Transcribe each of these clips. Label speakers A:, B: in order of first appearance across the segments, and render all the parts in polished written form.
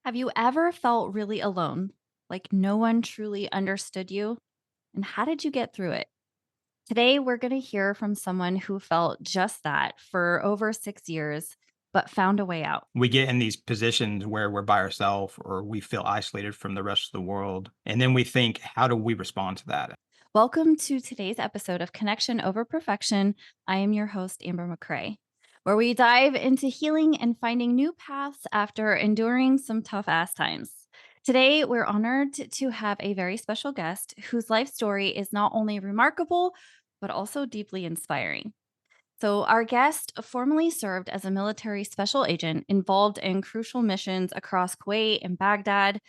A: Have you ever felt really alone? Like no one truly understood you? And how did you get through it? Today, we're going to hear from someone who felt just that for over 6 years, but found a way out.
B: We get in these positions where we're by ourselves or we feel isolated from the rest of the world. And then we think, how do we respond to that?
A: Welcome to today's episode of Connection Over Perfection. I am your host, Amber McCrea, where we dive into healing and finding new paths after enduring some tough ass times. Today, we're honored to have a very special guest whose life story is not only remarkable, but also deeply inspiring. So, our guest formerly served as a military special agent involved in crucial missions across Kuwait and Baghdad.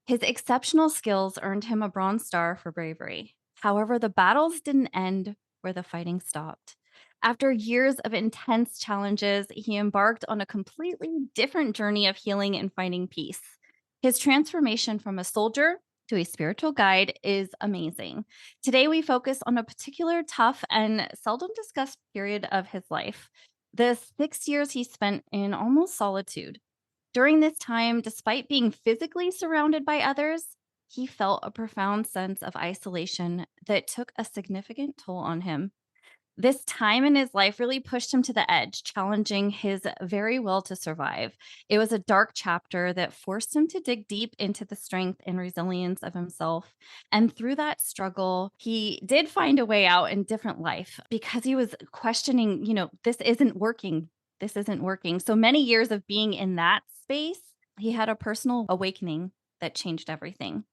A: His exceptional skills earned him a Bronze Star for bravery. However, the battles didn't end where the fighting stopped. After years of intense challenges, he embarked on a completely different journey of healing and finding peace. His transformation from a soldier to a spiritual guide is amazing. Today, we focus on a particular tough and seldom discussed period of his life, the 6 years he spent in almost solitude. During this time, despite being physically surrounded by others, he felt a profound sense of isolation that took a significant toll on him. This time in his life really pushed him to the edge, challenging his very will to survive. It was a dark chapter that forced him to dig deep into the strength and resilience of himself. And through that struggle, he did find a way out in different life because he was questioning, this isn't working. This isn't working. So many years of being in that space, he had a personal awakening that changed everything.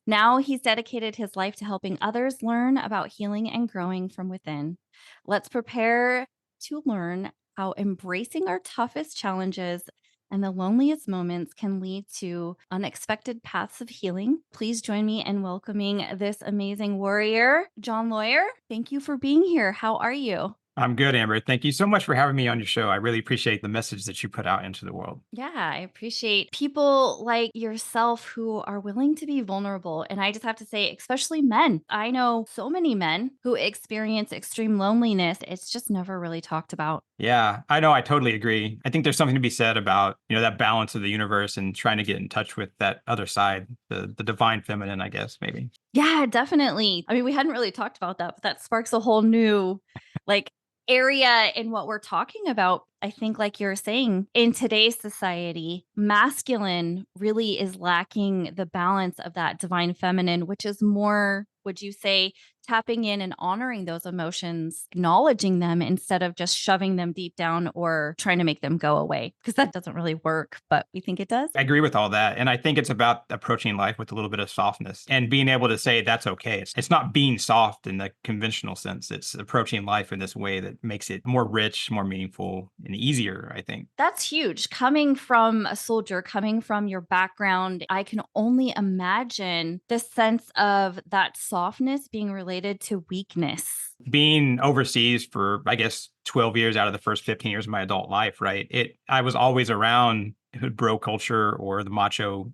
A: Now he's dedicated his life to helping others learn about healing and growing from within. Let's prepare to learn how embracing our toughest challenges and the loneliest moments can lead to unexpected paths of healing. Please join me in welcoming this amazing warrior, John Lawyer. Thank you for being here. How are you?
B: I'm good, Amber. Thank you so much for having me on your show. I really appreciate the message that you put out into the world.
A: Yeah, I appreciate people like yourself who are willing to be vulnerable. And I just have to say, especially men. I know so many men who experience extreme loneliness. It's just never really talked about.
B: Yeah, I know. I totally agree. I think there's something to be said about, that balance of the universe and trying to get in touch with that other side, the divine feminine, I guess, maybe.
A: Yeah, definitely. I mean, we hadn't really talked about that, but that sparks a whole new like area in what we're talking about. I think like you're saying, in today's society, masculine really is lacking the balance of that divine feminine, which is more, would you say, tapping in and honoring those emotions, acknowledging them instead of just shoving them deep down or trying to make them go away because that doesn't really work, but we think it does.
B: I agree with all that. And I think it's about approaching life with a little bit of softness and being able to say that's okay. It's not being soft in the conventional sense. It's approaching life in this way that makes it more rich, more meaningful, and easier, I think.
A: That's huge. Coming from a soldier, coming from your background, I can only imagine the sense of that softness being related to weakness.
B: Being overseas for, I guess, 12 years out of the first 15 years of my adult life, right? I was always around bro culture or the macho,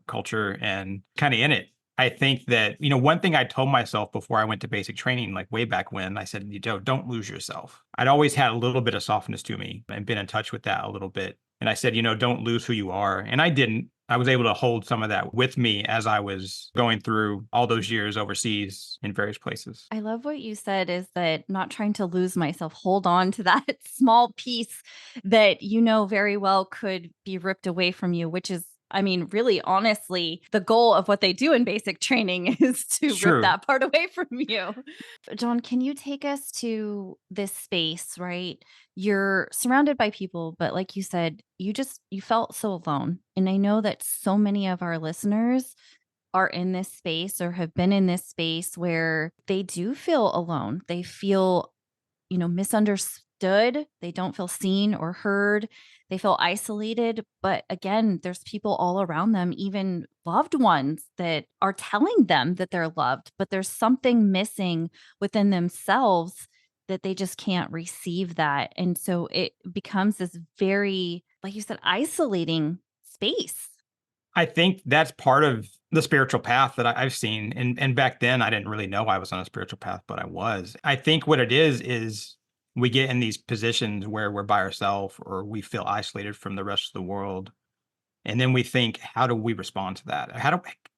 B: culture and kind of in it. I think that, one thing I told myself before I went to basic training, like way back when, I said, don't lose yourself. I'd always had a little bit of softness to me and been in touch with that a little bit. And I said, don't lose who you are. And I didn't. I was able to hold some of that with me as I was going through all those years overseas in various places.
A: I love what you said is that not trying to lose myself, hold on to that small piece that you know very well could be ripped away from you, which is, I mean, really, honestly, the goal of what they do in basic training is to
B: It's
A: rip
B: true.
A: that part away from you. John, can you take us to this space, right? You're surrounded by people, but like you said, you felt so alone. And I know that so many of our listeners are in this space or have been in this space where they do feel alone. They feel, misunderstood. They don't feel seen or heard. They feel isolated. But again, there's people all around them, even loved ones that are telling them that they're loved, but there's something missing within themselves that they just can't receive that. And so it becomes this very, like you said, isolating space.
B: I think that's part of the spiritual path that I've seen. And back then, I didn't really know I was on a spiritual path, but I was. I think what it is we get in these positions where we're by ourselves or we feel isolated from the rest of the world. And then we think, how do we respond to that?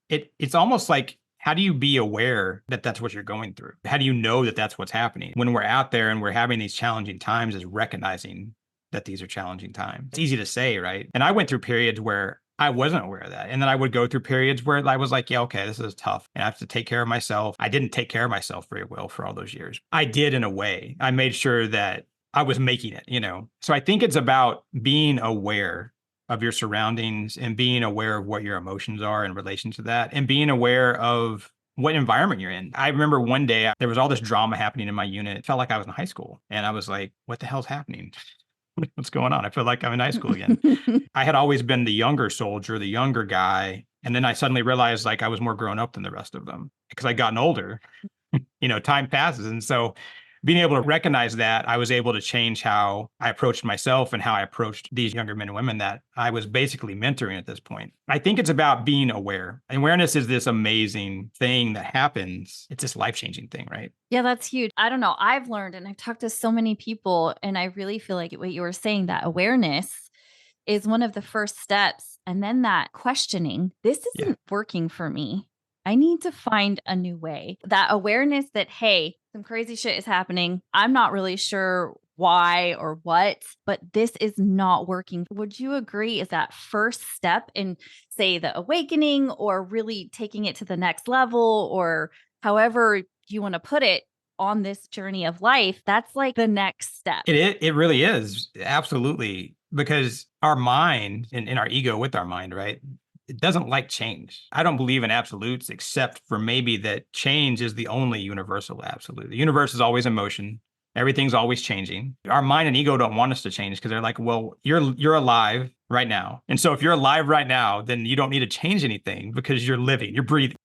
B: It's almost like, how do you be aware that that's what you're going through? How do you know that that's what's happening? When we're out there and we're having these challenging times, is recognizing that these are challenging times. It's easy to say, right? And I went through periods where I wasn't aware of that. And then I would go through periods where I was like, yeah, okay, this is tough. And I have to take care of myself. I didn't take care of myself very well for all those years. I did in a way. I made sure that I was making it, you know? So I think it's about being aware of your surroundings and being aware of what your emotions are in relation to that and being aware of what environment you're in. I remember one day there was all this drama happening in my unit. It felt like I was in high school. And I was like, what the hell's happening? What's going on? I feel like I'm in high school again. I had always been the younger soldier, the younger guy. And then I suddenly realized like I was more grown up than the rest of them because I'd gotten older. You know, time passes. And so being able to recognize that, I was able to change how I approached myself and how I approached these younger men and women that I was basically mentoring at this point. I think it's about being aware. Awareness is this amazing thing that happens. It's this life-changing thing, right?
A: Yeah, that's huge. I don't know. I've learned and I've talked to so many people, and I really feel like what you were saying, that awareness is one of the first steps. And then that questioning, this
B: Yeah.
A: isn't working for me. I need to find a new way. That awareness that, hey, some crazy shit is happening. I'm not really sure why or what, but this is not working. Would you agree? Is that first step in, say, the awakening or really taking it to the next level, or however you want to put it on this journey of life? That's like the next step.
B: It really is. Absolutely. Because our mind and our ego with our mind, right? It doesn't like change. I don't believe in absolutes except for maybe that change is the only universal absolute. The universe is always in motion. Everything's always changing. Our mind and ego don't want us to change because they're like, well, you're alive right now. And so if you're alive right now, then you don't need to change anything because you're living, you're breathing.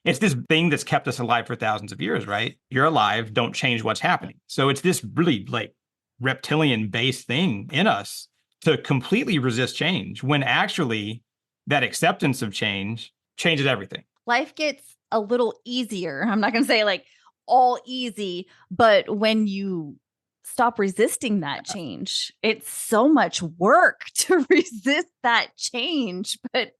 B: It's this thing that's kept us alive for thousands of years, right? You're alive, don't change what's happening. So it's this really like reptilian based thing in us to completely resist change when actually that acceptance of change changes everything.
A: Life gets a little easier. I'm not going to say like all easy, but when you stop resisting that change, it's so much work to resist that change. But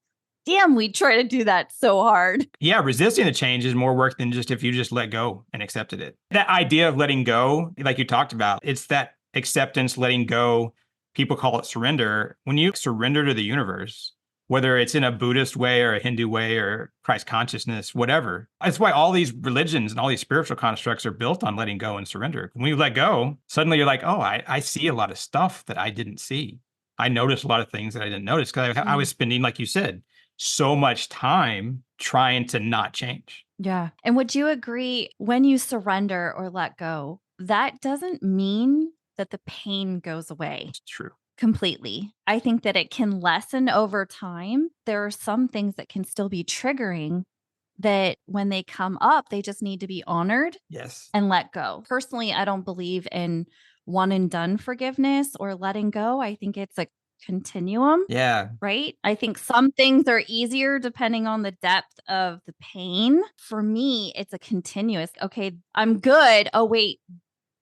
A: damn, we try to do that so hard.
B: Yeah, resisting the change is more work than just if you just let go and accepted it. That idea of letting go, like you talked about, it's that acceptance, letting go. People call it surrender. When you surrender to the universe, whether it's in a Buddhist way or a Hindu way or Christ consciousness, whatever. That's why all these religions and all these spiritual constructs are built on letting go and surrender. When you let go, suddenly you're like, oh, I see a lot of stuff that I didn't see. I noticed a lot of things that I didn't notice because I was spending, like you said, so much time trying to not change.
A: Yeah. And would you agree, when you surrender or let go, that doesn't mean that the pain goes away
B: It's true.
A: completely? I think that it can lessen over time. There are some things that can still be triggering that when they come up, they just need to be honored
B: Yes.
A: and let go. Personally, I don't believe in one and done forgiveness or letting go. I think it's a continuum,
B: Yeah.
A: right? I think some things are easier depending on the depth of the pain. For me, it's a continuous, okay, I'm good. Oh, wait,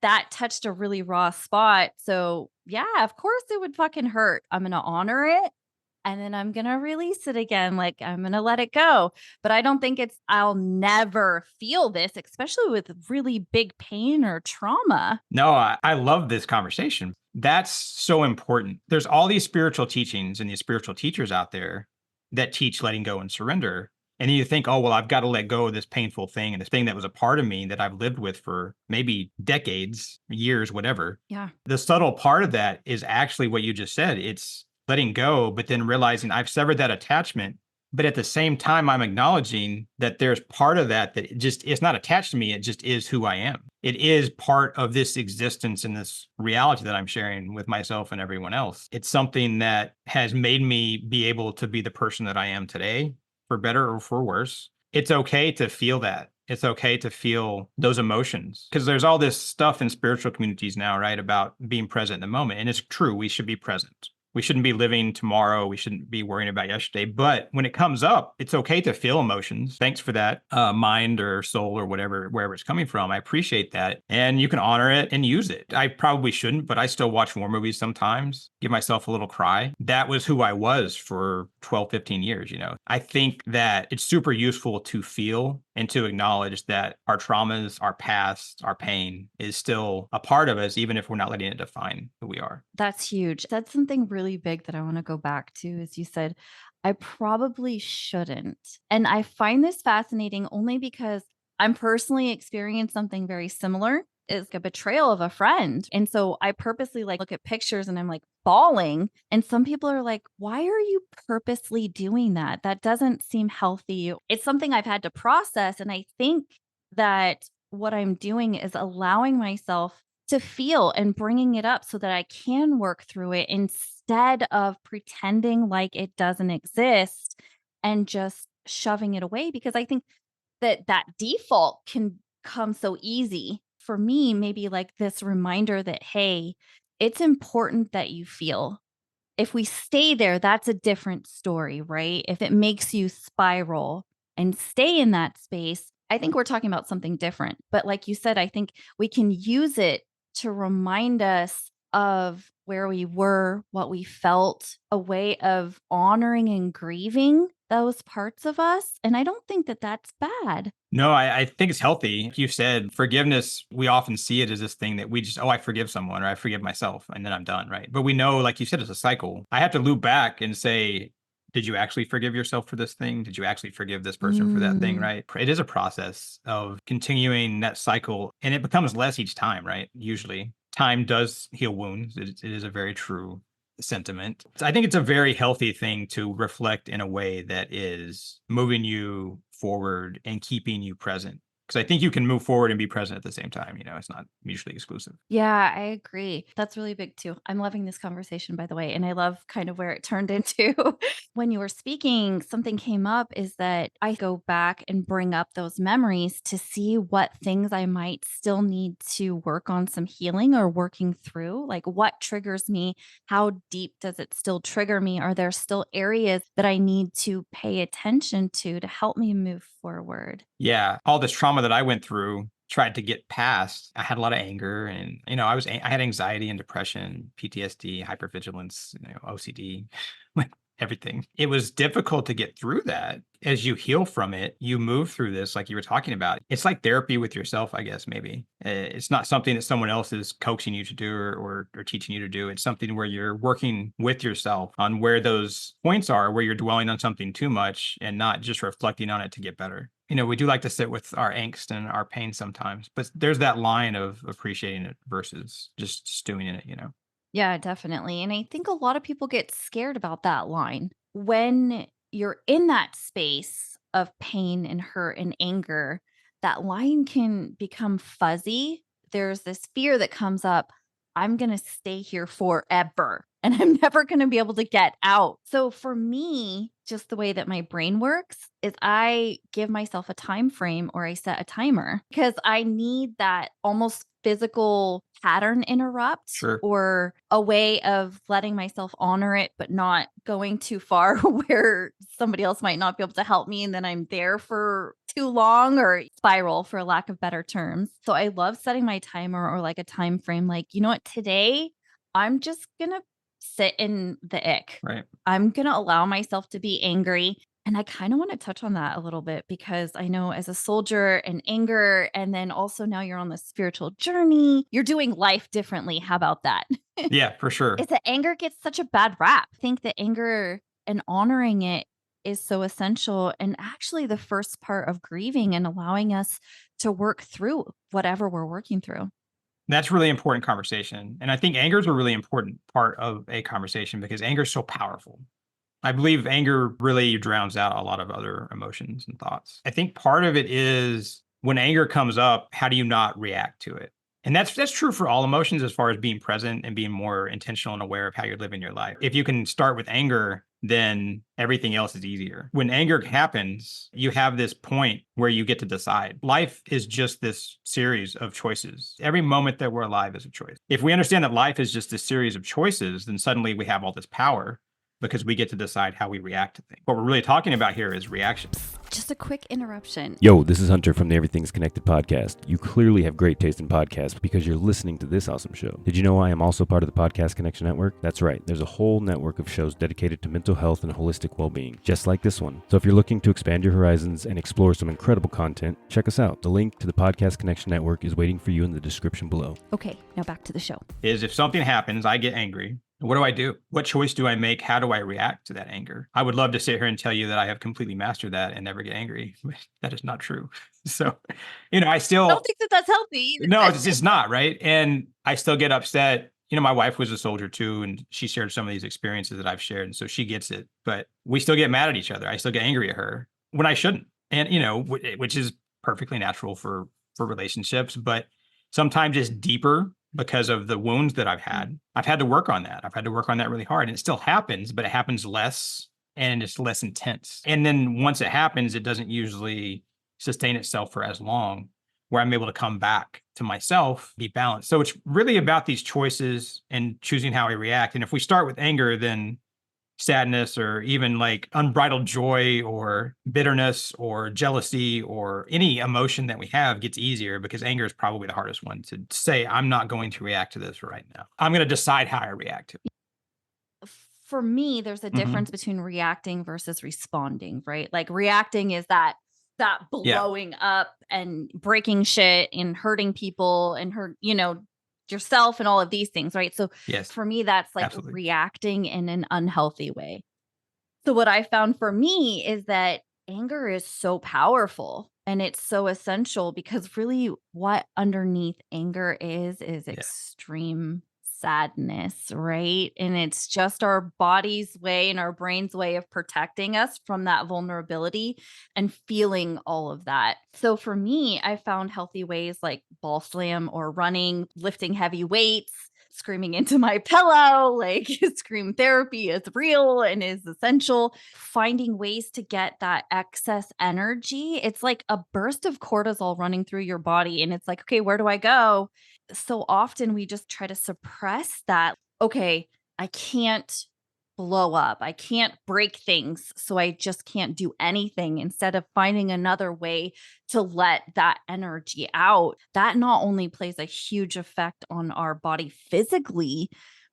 A: that touched a really raw spot. So, yeah, of course it would fucking hurt. I'm going to honor it and then I'm going to release it again. Like, I'm going to let it go. But I don't think it's, I'll never feel this, especially with really big pain or trauma.
B: No, I love this conversation. That's so important. There's all these spiritual teachings and these spiritual teachers out there that teach letting go and surrender. And you think, oh, well, I've got to let go of this painful thing and this thing that was a part of me that I've lived with for maybe decades, years, whatever.
A: Yeah.
B: The subtle part of that is actually what you just said. It's letting go, but then realizing I've severed that attachment. But at the same time, I'm acknowledging that there's part of that that it's not attached to me. It just is who I am. It is part of this existence and this reality that I'm sharing with myself and everyone else. It's something that has made me be able to be the person that I am today, for better or for worse. It's okay to feel that. It's okay to feel those emotions because there's all this stuff in spiritual communities now, right, about being present in the moment. And it's true, we should be present. We shouldn't be living tomorrow. We shouldn't be worrying about yesterday. But when it comes up, it's okay to feel emotions. Thanks for that, mind or soul or whatever, wherever it's coming from. I appreciate that. And you can honor it and use it. I probably shouldn't, but I still watch war movies sometimes, give myself a little cry. That was who I was for 12, 15 years, you know. I think that it's super useful to feel and to acknowledge that our traumas, our past, our pain is still a part of us, even if we're not letting it define who we are.
A: That's huge. That's something really big that I want to go back to. Is you said, I probably shouldn't. And I find this fascinating only because I'm personally experienced something very similar. It's a betrayal of a friend. And so I purposely like look at pictures and I'm like bawling. And some people are like, why are you purposely doing that? That doesn't seem healthy. It's something I've had to process. And I think that what I'm doing is allowing myself to feel and bringing it up so that I can work through it instead of pretending like it doesn't exist and just shoving it away, because I think that that default can come so easy. For me, maybe like this reminder that, hey, it's important that you feel. If we stay there, that's a different story, right? If it makes you spiral and stay in that space, I think we're talking about something different. But like you said, I think we can use it to remind us of where we were, what we felt, a way of honoring and grieving those parts of us. And I don't think that that's bad.
B: No, I think it's healthy. Like you said, forgiveness, we often see it as this thing that we just, oh, I forgive someone or I forgive myself and then I'm done, right? But we know, like you said, it's a cycle. I have to loop back and say, did you actually forgive yourself for this thing? Did you actually forgive this person for that thing,
A: Mm.
B: right? It is a process of continuing that cycle and it becomes less each time, right? Usually. Time does heal wounds. It is a very true sentiment. I think it's a very healthy thing to reflect in a way that is moving you forward and keeping you present. Because I think you can move forward and be present at the same time. You know, it's not mutually exclusive.
A: Yeah, I agree. That's really big too. I'm loving this conversation, by the way, and I love kind of where it turned into. When you were speaking, something came up is that I go back and bring up those memories to see what things I might still need to work on some healing or working through. Like what triggers me? How deep does it still trigger me? Are there still areas that I need to pay attention to help me move forward?
B: Yeah, all this trauma that I went through, tried to get past. I had a lot of anger, and you know, I had anxiety and depression, PTSD, hypervigilance, you know, OCD, like everything. It was difficult to get through that. As you heal from it, you move through this, like you were talking about. It's like therapy with yourself, I guess. Maybe it's not something that someone else is coaxing you to do or teaching you to do. It's something where you're working with yourself on where those points are, where you're dwelling on something too much and not just reflecting on it to get better. You know, we do like to sit with our angst and our pain sometimes, but there's that line of appreciating it versus just stewing in it, you know?
A: Yeah, definitely. And I think a lot of people get scared about that line. When you're in that space of pain and hurt and anger, that line can become fuzzy. There's this fear that comes up. I'm going to stay here forever and I'm never going to be able to get out. So for me, just the way that my brain works is I give myself a time frame or I set a timer because I need that almost physical pattern interrupt
B: Sure.
A: or a way of letting myself honor it, but not going too far where somebody else might not be able to help me. And then I'm there for too long or spiral for lack of better terms. So I love setting my timer or like a time frame. Like, you know what, today I'm just going to sit in the ick.
B: Right.
A: I'm going to allow myself to be angry. And I kind of want to touch on that a little bit because I know as a soldier and anger, and then also now you're on the spiritual journey, you're doing life differently. How about that?
B: Yeah, for
A: Is
B: sure.
A: that anger gets such a bad rap. I think that anger and honoring it is so essential and actually the first part of grieving and allowing us to work through whatever we're working through.
B: That's really important conversation. And I think anger is a really important part of a conversation because anger is so powerful. I believe anger really drowns out a lot of other emotions and thoughts. I think part of it is when anger comes up, how do you not react to it? And that's true for all emotions as far as being present and being more intentional and aware of how you're living your life. If you can start with anger, then everything else is easier. When anger happens, you have this point where you get to decide. Life is just this series of choices. Every moment that we're alive is a choice. If we understand that life is just a series of choices, then suddenly we have all this power because we get to decide how we react to things. What we're really talking about here is reaction.
A: Just a quick interruption.
C: Yo, this is Hunter from the Everything's Connected podcast. You clearly have great taste in podcasts because you're listening to this awesome show. Did you know I am also part of the Podcast Connection Network? That's right. There's a whole network of shows dedicated to mental health and holistic well-being, just like this one. So if you're looking to expand your horizons and explore some incredible content, check us out. The link to the Podcast Connection Network is waiting for you in the description below.
A: Okay, now back to the show.
B: Is if something happens, I get angry. What do I do? What choice do I make? How do I react to that anger? I would love to sit here and tell you that I have completely mastered that and never get angry. That is not true. So, I still
A: I don't think that that's healthy either.
B: No, it's not, right? And I still get upset. My wife was a soldier too, and she shared some of these experiences that I've shared, and so she gets it. But we still get mad at each other. I still get angry at her when I shouldn't, and which is perfectly natural for relationships. But sometimes it's deeper because of the wounds that I've had. I've had to work on that. I've had to work on that really hard, and it still happens, but it happens less and it's less intense. And then once it happens, it doesn't usually sustain itself for as long, where I'm able to come back to myself, be balanced. So it's really about these choices and choosing how I react. And if we start with anger, then sadness or even like unbridled joy or bitterness or jealousy or any emotion that we have gets easier, because anger is probably the hardest one to say, I'm not going to react to this right now. I'm going to decide how I react to it.
A: For me, there's a difference between reacting versus responding, right? Like reacting is that blowing up and breaking shit and hurting people and yourself and all of these things, right? So
B: Yes,
A: for me, that's like
B: absolutely.
A: reacting in an unhealthy way. So what I found for me is that anger is so powerful and it's so essential, because really what underneath anger is extreme sadness, right? And it's just our body's way and our brain's way of protecting us from that vulnerability and feeling all of that. So for me, I found healthy ways like ball slam or running, lifting heavy weights, screaming into my pillow. Like scream therapy is real and is essential. Finding ways to get that excess energy. It's like a burst of cortisol running through your body. And it's like, okay, where do I go? So often we just try to suppress that. Okay, I can't blow up. I can't break things. So I just can't do anything, instead of finding another way to let that energy out. That not only plays a huge effect on our body physically,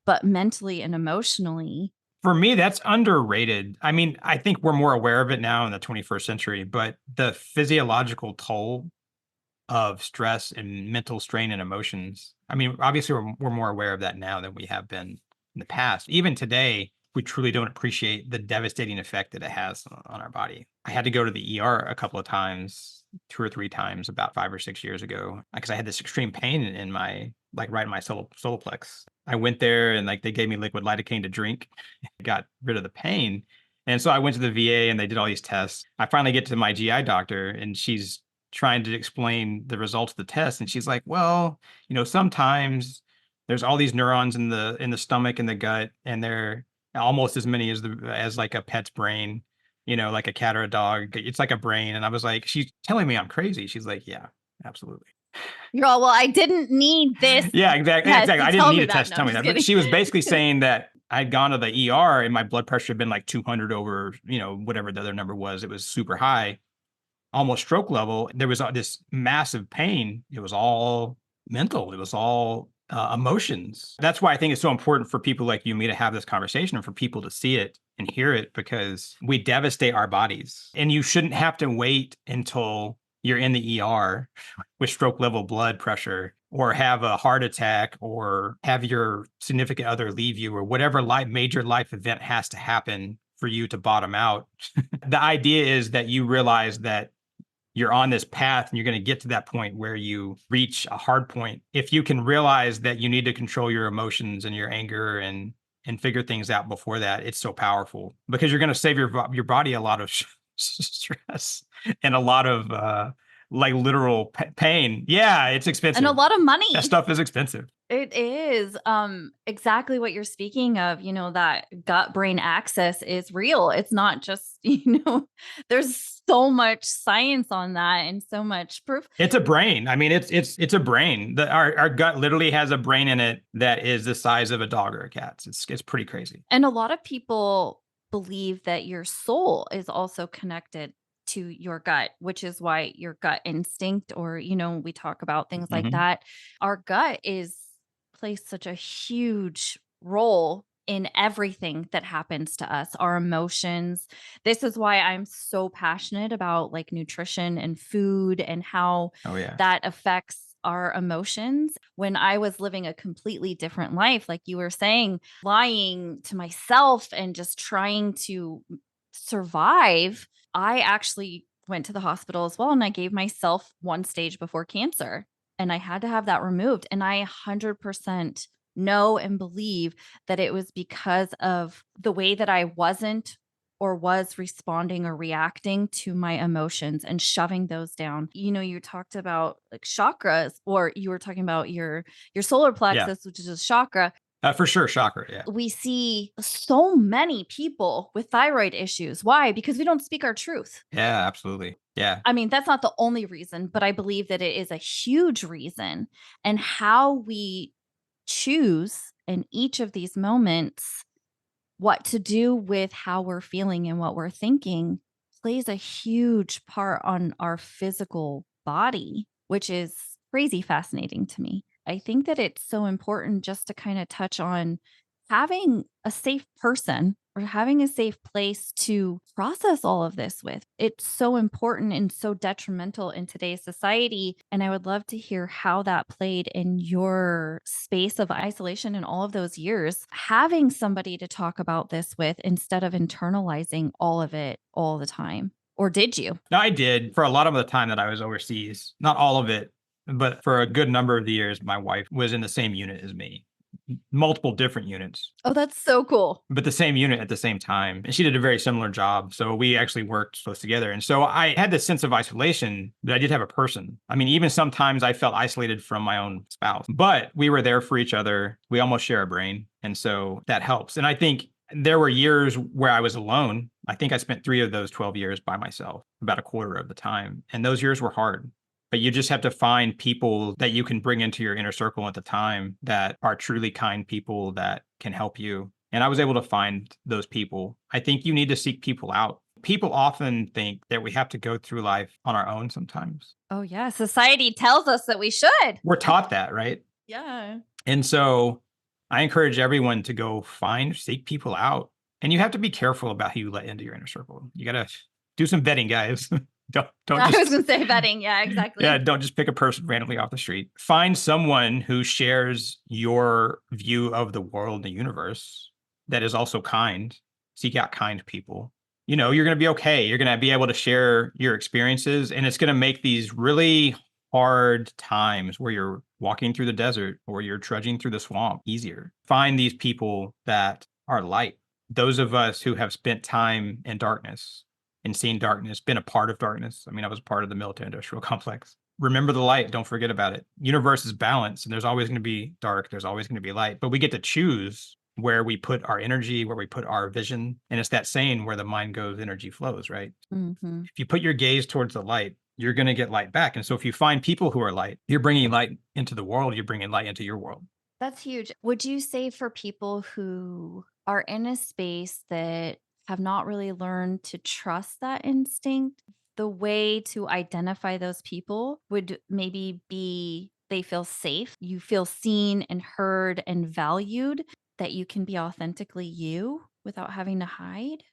A: but mentally and emotionally.
B: For me, that's underrated. I mean, I think we're more aware of it now in the 21st century, but the physiological toll of stress and mental strain and emotions. I mean, obviously we're more aware of that now than we have been in the past. Even today, we truly don't appreciate the devastating effect that it has on our body. I had to go to the ER a couple of times, 2 or 3 times, about 5 or 6 years ago, because I had this extreme pain in my, like, right in my solar plex. I went there and like they gave me liquid lidocaine to drink, got rid of the pain. And so I went to the VA and they did all these tests. I finally get to my GI doctor and she's trying to explain the results of the test, and she's like, well, sometimes there's all these neurons in the stomach and the gut, and they're almost as many as like a pet's brain, like a cat or a dog. It's like a brain. And I was like, she's telling me I'm crazy. She's like, yeah, absolutely.
A: You're all, well, I didn't need this.
B: Yeah, exactly.
A: test
B: Exactly.
A: to
B: I didn't
A: tell
B: need
A: me
B: a test to
A: No,
B: tell
A: I'm
B: me
A: just
B: that. But
A: kidding.
B: she was basically saying that I'd gone to the ER and my blood pressure had been like 200 over, whatever the other number was. It was super high, almost stroke level. There was this massive pain. It was all mental. It was all emotions. That's why I think it's so important for people like you and me to have this conversation and for people to see it and hear it, because we devastate our bodies. And you shouldn't have to wait until you're in the ER with stroke level blood pressure, or have a heart attack, or have your significant other leave you, or whatever major life event has to happen for you to bottom out. The idea is that you realize that you're on this path and you're going to get to that point where you reach a hard point. If you can realize that you need to control your emotions and your anger and figure things out before that, it's so powerful, because you're going to save your body a lot of stress and a lot of like literal pain. Yeah, it's expensive.
A: And a lot of money.
B: That stuff is expensive.
A: It is exactly what you're speaking of, that gut brain axis is real. It's not just, there's so much science on that and so much proof.
B: It's a brain. I mean, it's a brain. Our gut literally has a brain in it that is the size of a dog or a cat's. It's pretty crazy.
A: And a lot of people believe that your soul is also connected to your gut, which is why your gut instinct, or, we talk about things like
B: Hmm.
A: that. Our gut plays such a huge role in everything that happens to us, our emotions. This is why I'm so passionate about like nutrition and food and how
B: Oh yeah.
A: that affects our emotions. When I was living a completely different life, like you were saying, lying to myself and just trying to survive, I actually went to the hospital as well. And I gave myself one stage before cancer and I had to have that removed. And I 100% know and believe that it was because of the way that I wasn't or was responding or reacting to my emotions and shoving those down. You talked about like chakras, or you were talking about your solar
B: Yeah.
A: plexus, which is a chakra.
B: For sure, chakra. Yeah.
A: We see so many people with thyroid issues. Why? Because we don't speak our truth.
B: Yeah, absolutely. Yeah.
A: I mean, that's not the only reason, but I believe that it is a huge reason. And how we choose in each of these moments what to do with how we're feeling and what we're thinking plays a huge part on our physical body, which is crazy fascinating to me. I think that it's so important just to kind of touch on having a safe person or having a safe place to process all of this with. It's so important and so detrimental in today's society. And I would love to hear how that played in your space of isolation in all of those years, having somebody to talk about this with instead of internalizing all of it all the time. Or did you?
B: No, I did for a lot of the time that I was overseas. Not all of it, but for a good number of the years, my wife was in the same unit as me, multiple different units,
A: Oh, that's so cool.
B: but the same unit at the same time. And she did a very similar job. So we actually worked close together. And so I had this sense of isolation, but I did have a person. I mean, even sometimes I felt isolated from my own spouse, but we were there for each other. We almost share a brain. And so that helps. And I think there were years where I was alone. I think I spent 3 of those 12 years by myself, about a quarter of the time. And those years were hard. But you just have to find people that you can bring into your inner circle at the time that are truly kind people that can help you. And I was able to find those people. I think you need to seek people out. People often think that we have to go through life on our own sometimes.
A: Oh, yeah. Society tells us that we should.
B: We're taught that, right?
A: Yeah.
B: And so I encourage everyone to go seek people out. And you have to be careful about who you let into your inner circle. You got to do some vetting, guys. Don't
A: I was
B: just
A: going to say vetting. Yeah, exactly.
B: yeah, don't just pick a person randomly off the street. Find someone who shares your view of the world and the universe that is also kind. Seek out kind people. You're going to be okay. You're going to be able to share your experiences, and it's going to make these really hard times where you're walking through the desert or you're trudging through the swamp easier. Find these people that are light. Those of us who have spent time in darkness and seen darkness, been a part of darkness. I mean, I was part of the military industrial complex. Remember the light. Don't forget about it. Universe is balanced, and there's always going to be dark. There's always going to be light, but we get to choose where we put our energy, where we put our vision. And it's that saying, where the mind goes, energy flows, right?
A: Mm-hmm.
B: If you put your gaze towards the light, you're going to get light back. And so if you find people who are light, you're bringing light into the world, you're bringing light into your world.
A: That's huge. Would you say for people who are in a space that have not really learned to trust that instinct, the way to identify those people would maybe be they feel safe, you feel seen and heard and valued, that you can be authentically you without having to hide?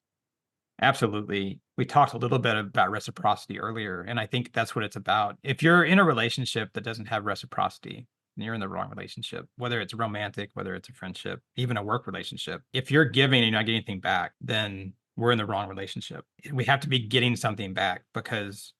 B: Absolutely. We talked a little bit about reciprocity earlier, and I think that's what it's about. If you're in a relationship that doesn't have reciprocity, then you're in the wrong relationship, whether it's romantic, whether it's a friendship, even a work relationship. If you're giving and you're not getting anything back, then we're in the wrong relationship. We have to be getting something back because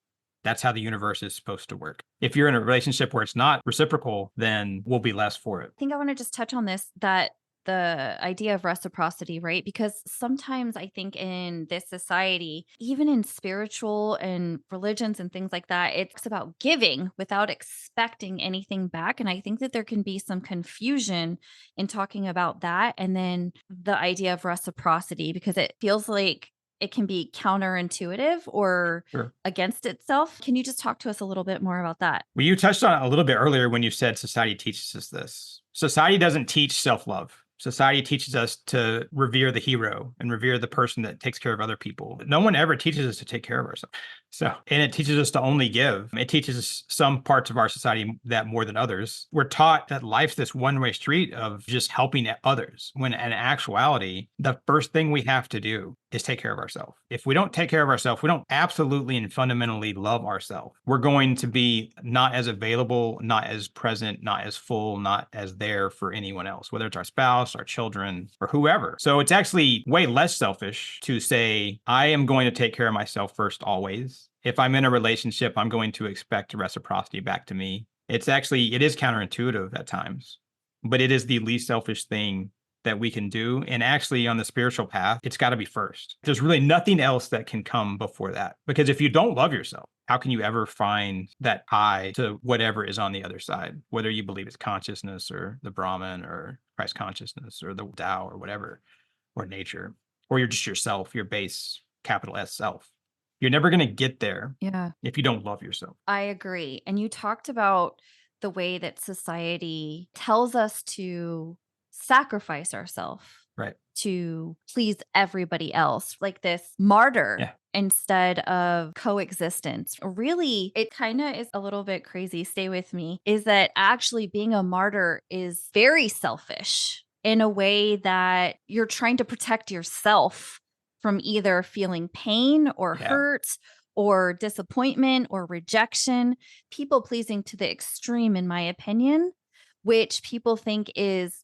B: that's how the universe is supposed to work. If you're in a relationship where it's not reciprocal, then we'll be less for it.
A: I think I want to just touch on this, that the idea of reciprocity, right? Because sometimes I think in this society, even in spiritual and religions and things like that, it's about giving without expecting anything back. And I think that there can be some confusion in talking about that. And then the idea of reciprocity, because it feels like it can be counterintuitive or
B: Sure.
A: against itself. Can you just talk to us a little bit more about that?
B: Well, you touched on it a little bit earlier when you said society teaches us this. Society doesn't teach self-love. Society teaches us to revere the hero and revere the person that takes care of other people. No one ever teaches us to take care of ourselves. So, and it teaches us to only give. It teaches us some parts of our society that more than others. We're taught that life's this one-way street of just helping others, when in actuality, the first thing we have to do is take care of ourselves. If we don't take care of ourselves, we don't absolutely and fundamentally love ourselves. We're going to be not as available, not as present, not as full, not as there for anyone else, whether it's our spouse, our children, or whoever. So it's actually way less selfish to say, I am going to take care of myself first always. If I'm in a relationship, I'm going to expect reciprocity back to me. It is counterintuitive at times, but it is the least selfish thing that we can do. And actually, on the spiritual path, it's got to be first. There's really nothing else that can come before that. Because if you don't love yourself, how can you ever find that high to whatever is on the other side? Whether you believe it's consciousness or the Brahman or Christ consciousness or the Tao or whatever, or nature, or you're just yourself, your base, capital S self. You're never going to get there
A: Yeah.
B: if you don't love yourself.
A: I agree. And you talked about the way that society tells us to sacrifice ourselves
B: Right.
A: to please everybody else, like this martyr
B: Yeah.
A: instead of coexistence. Really, it kind of is a little bit crazy. Stay with me. Is that actually being a martyr is very selfish in a way that you're trying to protect yourself from either feeling pain or
B: Yeah.
A: hurt or disappointment or rejection, people pleasing to the extreme, in my opinion, which people think is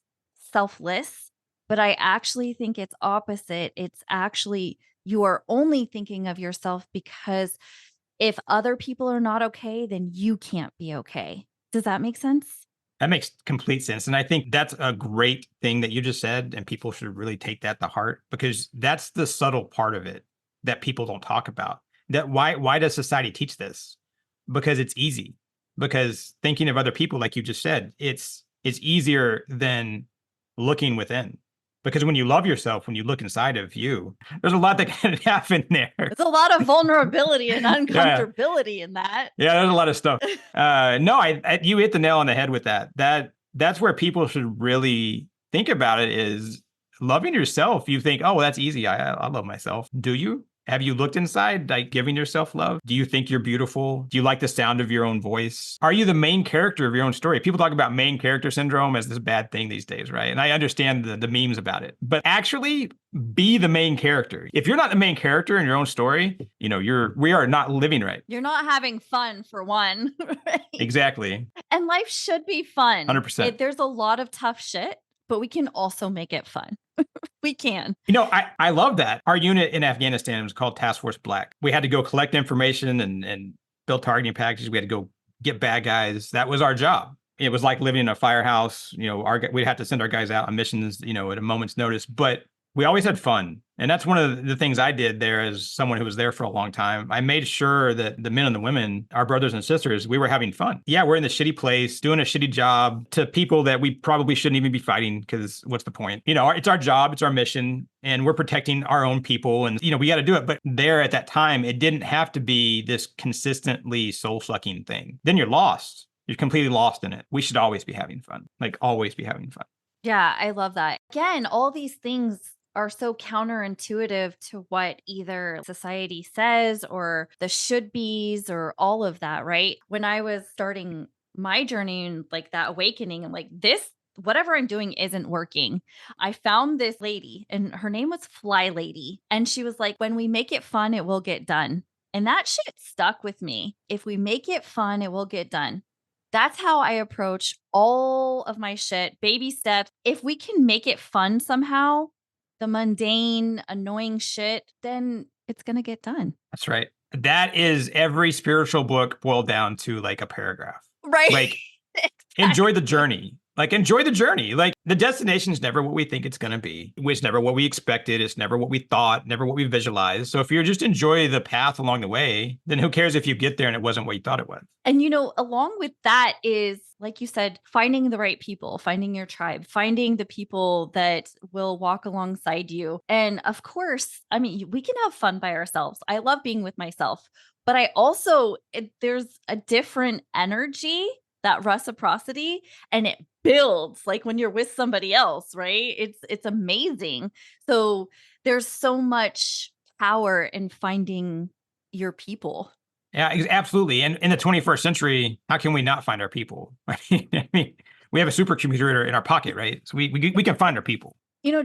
A: selfless. But I actually think it's opposite. It's actually you are only thinking of yourself because if other people are not okay, then you can't be okay. Does that make sense?
B: That makes complete sense. And I think that's a great thing that you just said. And people should really take that to heart, because that's the subtle part of it that people don't talk about. That why does society teach this? Because it's easy. Because thinking of other people, like you just said, it's easier than looking within. Because when you love yourself, when you look inside of you, there's a lot that can happen there.
A: There's a lot of vulnerability and
B: Yeah.
A: uncomfortability in that.
B: Yeah, there's a lot of stuff. No, you hit the nail on the head with that. That's where people should really think about it, is loving yourself. You think, oh, well, that's easy. I love myself. Do you? Have you looked inside, like giving yourself love? Do you think you're beautiful? Do you like the sound of your own voice? Are you the main character of your own story? People talk about main character syndrome as this bad thing these days, right? And I understand the memes about it, but actually be the main character. If you're not the main character in your own story, we are not living right.
A: You're not having fun, for one. Right?
B: Exactly.
A: And life should be fun.
B: 100%.
A: There's a lot of tough shit, but we can also make it fun. We can.
B: I love that. Our unit in Afghanistan was called Task Force Black. We had to go collect information and build targeting packages. We had to go get bad guys. That was our job. It was like living in a firehouse. We'd have to send our guys out on missions, at a moment's notice, but we always had fun. And that's one of the things I did there as someone who was there for a long time. I made sure that the men and the women, our brothers and sisters, we were having fun. Yeah, we're in the shitty place, doing a shitty job to people that we probably shouldn't even be fighting, because what's the point? It's our job, it's our mission, and we're protecting our own people. And, we got to do it. But there at that time, it didn't have to be this consistently soul-sucking thing. Then you're lost. You're completely lost in it. We should always be having fun, like always be having fun.
A: Yeah, I love that. Again, all these things are so counterintuitive to what either society says or the should be's or all of that, right? When I was starting my journey and like that awakening, and like this, whatever I'm doing isn't working. I found this lady and her name was Fly Lady. And she was like, when we make it fun, it will get done. And that shit stuck with me. If we make it fun, it will get done. That's how I approach all of my shit, baby steps. If we can make it fun somehow, the mundane, annoying shit, then it's going to get done.
B: That's right. That is every spiritual book boiled down to like a paragraph.
A: Right.
B: Like,
A: Exactly.
B: Enjoy the journey. Like, enjoy the journey. Like, the destination is never what we think it's going to be. It's never what we expected. It's never what we thought, never what we visualized. So if you just enjoy the path along the way, then who cares if you get there and it wasn't what you thought it was?
A: And, along with that is, like you said, finding the right people, finding your tribe, finding the people that will walk alongside you. And of course, I mean, we can have fun by ourselves. I love being with myself, but I also, there's a different energy, that reciprocity, and it builds like when you're with somebody else, right? It's amazing. So there's so much power in finding your people.
B: Yeah, absolutely. And in the 21st century, how can we not find our people? I mean, we have a supercomputer in our pocket, right? So we can find our people.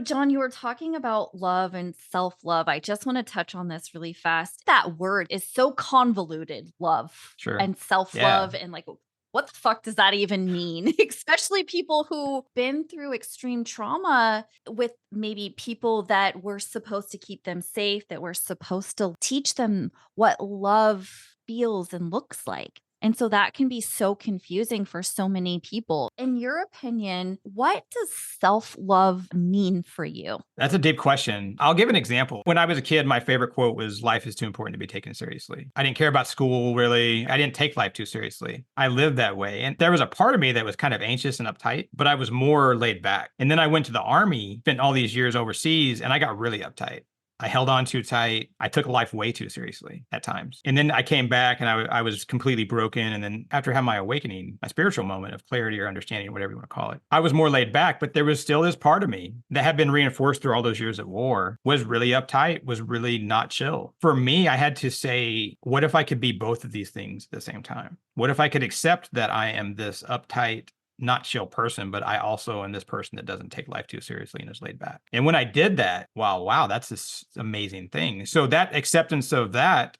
A: John, you were talking about love and self-love. I just want to touch on this really fast. That word is so convoluted, love
B: Sure.
A: and self-love. And like, what the fuck does that even mean? Especially people who've been through extreme trauma with maybe people that were supposed to keep them safe, that were supposed to teach them what love feels and looks like. And so that can be so confusing for so many people. In your opinion, what does self-love mean for you?
B: That's a deep question. I'll give an example. When I was a kid, my favorite quote was, "Life is too important to be taken seriously." I didn't care about school, really. I didn't take life too seriously. I lived that way. And there was a part of me that was kind of anxious and uptight, but I was more laid back. And then I went to the army, spent all these years overseas, and I got really uptight. I held on too tight. I took life way too seriously at times. And then I came back and I was completely broken. And then after having my awakening, my spiritual moment of clarity or understanding, whatever you want to call it, I was more laid back, but there was still this part of me that had been reinforced through all those years at war, was really uptight, was really not chill. For me, I had to say, what if I could be both of these things at the same time? What if I could accept that I am this uptight, not chill person, but I also am this person that doesn't take life too seriously and is laid back. And when I did that, wow, that's this amazing thing. So that acceptance of that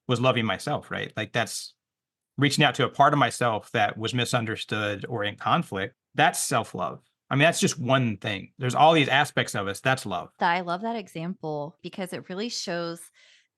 B: was loving myself, right? Like that's reaching out to a part of myself that was misunderstood or in conflict. That's self-love. I mean, that's just one thing. There's all these aspects of us. That's love.
A: I love that example because it really shows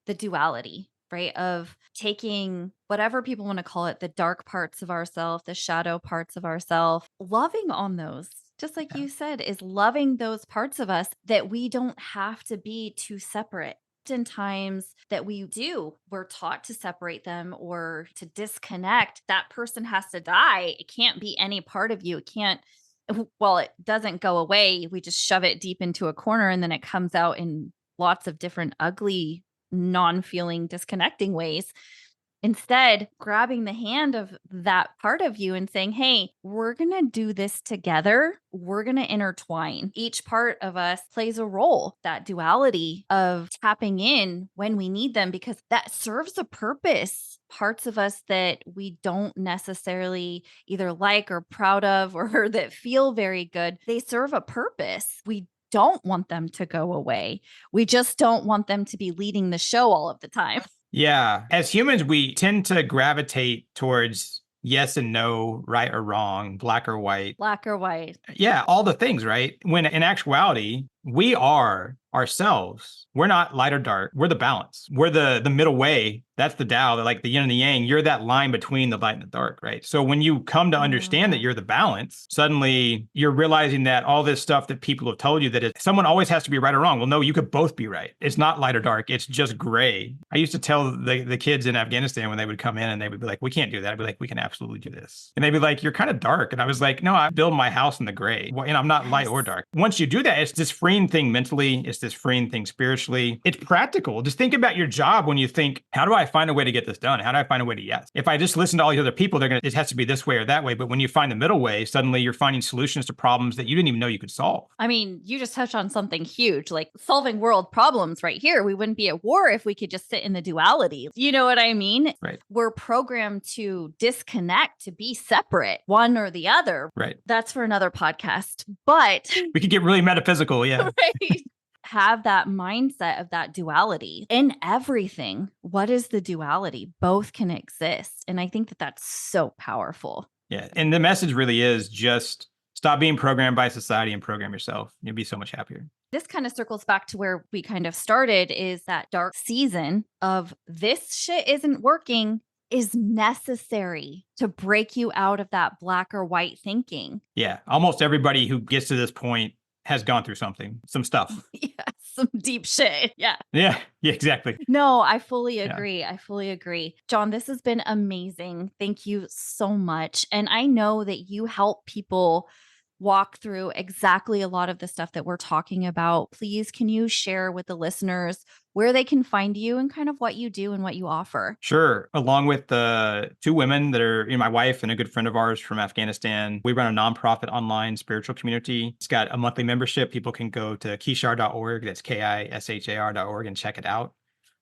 A: the duality, right? Of taking whatever people want to call it, the dark parts of ourselves, the shadow parts of ourselves, loving on those, just like you said, is loving those parts of us that we don't have to be too separate. Oftentimes that we're taught to separate them or to disconnect. That person has to die. It can't be any part of you. It can't, well, it doesn't go away. We just shove it deep into a corner and then it comes out in lots of different ugly, non-feeling, disconnecting ways. Instead, grabbing the hand of that part of you and saying, hey, we're going to do this together. We're going to intertwine. Each part of us plays a role, that duality of tapping in when we need them, because that serves a purpose. Parts of us that we don't necessarily either like or proud of or that feel very good, they serve a purpose. We don't want them to go away. We just don't want them to be leading the show all of the time.
B: Yeah. As humans, we tend to gravitate towards yes and no, right or wrong, black or white.
A: Black or white.
B: Yeah, all the things, right? When in actuality, we are ourselves. We're not light or dark. We're the balance. We're the middle way. That's the Tao, like the yin and the yang. You're that line between the light and the dark, right? So when you come to understand that you're the balance, suddenly you're realizing that all this stuff that people have told you that someone always has to be right or wrong. Well, no, you could both be right. It's not light or dark. It's just gray. I used to tell the kids in Afghanistan when they would come in and they would be like, we can't do that. I'd be like, we can absolutely do this. And they'd be like, you're kind of dark. And I was like, no, I build my house in the gray. Well, I'm not light or dark. Once you do that, it's this freeing thing mentally. It's this freeing thing spiritually. It's practical. Just think about your job when you think, how do I find a way to get this done? How do I find a way to yes? If I just listen to all these other people, it has to be this way or that way. But when you find the middle way, suddenly you're finding solutions to problems that you didn't even know you could solve.
A: I mean, you just touched on something huge, like solving world problems right here. We wouldn't be at war if we could just sit in the duality. You know what I mean?
B: Right.
A: We're programmed to disconnect, to be separate, one or the other.
B: Right.
A: That's for another podcast. But
B: we could get really metaphysical. Yeah.
A: Right. Have that mindset of that duality in everything. What is the duality? Both can exist. And I think that that's so powerful.
B: Yeah. And the message really is just stop being programmed by society and program yourself. You'll be so much happier.
A: This kind of circles back to where we kind of started, is that dark season of this shit isn't working. is necessary to break you out of that black or white thinking.
B: Yeah. Almost everybody who gets to this point has gone through something, some stuff.
A: Yeah, some deep shit. Yeah.
B: Yeah. Yeah, exactly.
A: No, I fully
B: Yeah.
A: agree. I fully agree. John, this has been amazing. Thank you so much. And I know that you help people walk through exactly a lot of the stuff that we're talking about. Please, can you share with the listeners where they can find you and kind of what you do and what you offer?
B: Sure. Along with the two women that are my wife and a good friend of ours from Afghanistan, we run a nonprofit online spiritual community. It's got a monthly membership. People can go to kishar.org. That's KISHAR.org and check it out.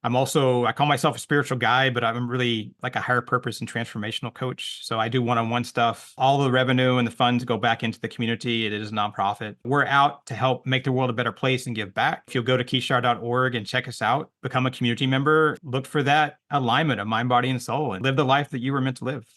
B: I call myself a spiritual guy, but I'm really like a higher purpose and transformational coach. So I do one-on-one stuff. All the revenue and the funds go back into the community. It is a nonprofit. We're out to help make the world a better place and give back. If you'll go to kishar.org and check us out, become a community member, look for that alignment of mind, body, and soul, and live the life that you were meant to live.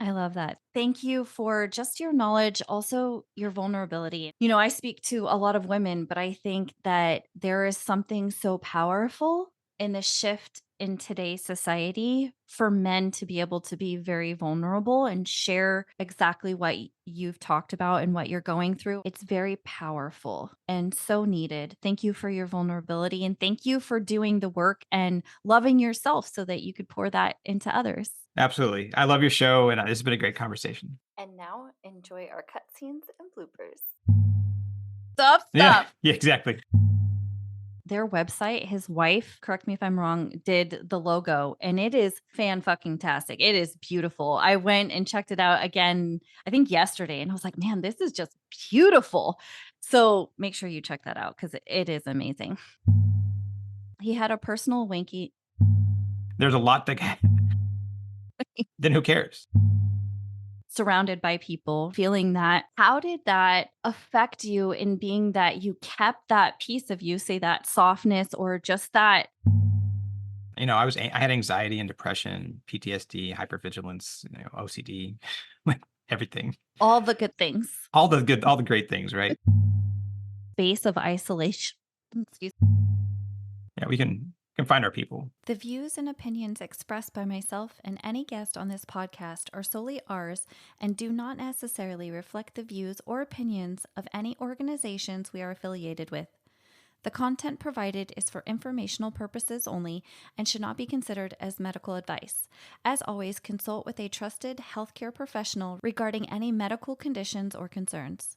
A: I love that. Thank you for just your knowledge, also your vulnerability. I speak to a lot of women, but I think that there is something so powerful in the shift in today's society for men to be able to be very vulnerable and share exactly what you've talked about and what you're going through. It's very powerful and so needed. Thank you for your vulnerability and thank you for doing the work and loving yourself so that you could pour that into others.
B: Absolutely. I love your show, and this has been a great conversation.
A: And now enjoy our cutscenes and bloopers. Stop.
B: Yeah, exactly.
A: Their website, his wife, correct me if I'm wrong, did the logo and it is fan-fucking-tastic. It is beautiful. I went and checked it out again, I think yesterday, and I was like, man, this is just beautiful. So make sure you check that out because it is amazing. He had a personal wanky.
B: There's a lot that then who cares?
A: Surrounded by people, feeling that. How did that affect you in being that you kept that piece of you, say that softness or just that?
B: I had anxiety and depression, PTSD, hypervigilance, OCD, like everything.
A: All the good things.
B: All the great things, right?
A: Space of isolation. Excuse.
B: Yeah, we can find our people.
A: The views and opinions expressed by myself and any guest on this podcast are solely ours and do not necessarily reflect the views or opinions of any organizations we are affiliated with. The content provided is for informational purposes only and should not be considered as medical advice. As always, consult with a trusted healthcare professional regarding any medical conditions or concerns.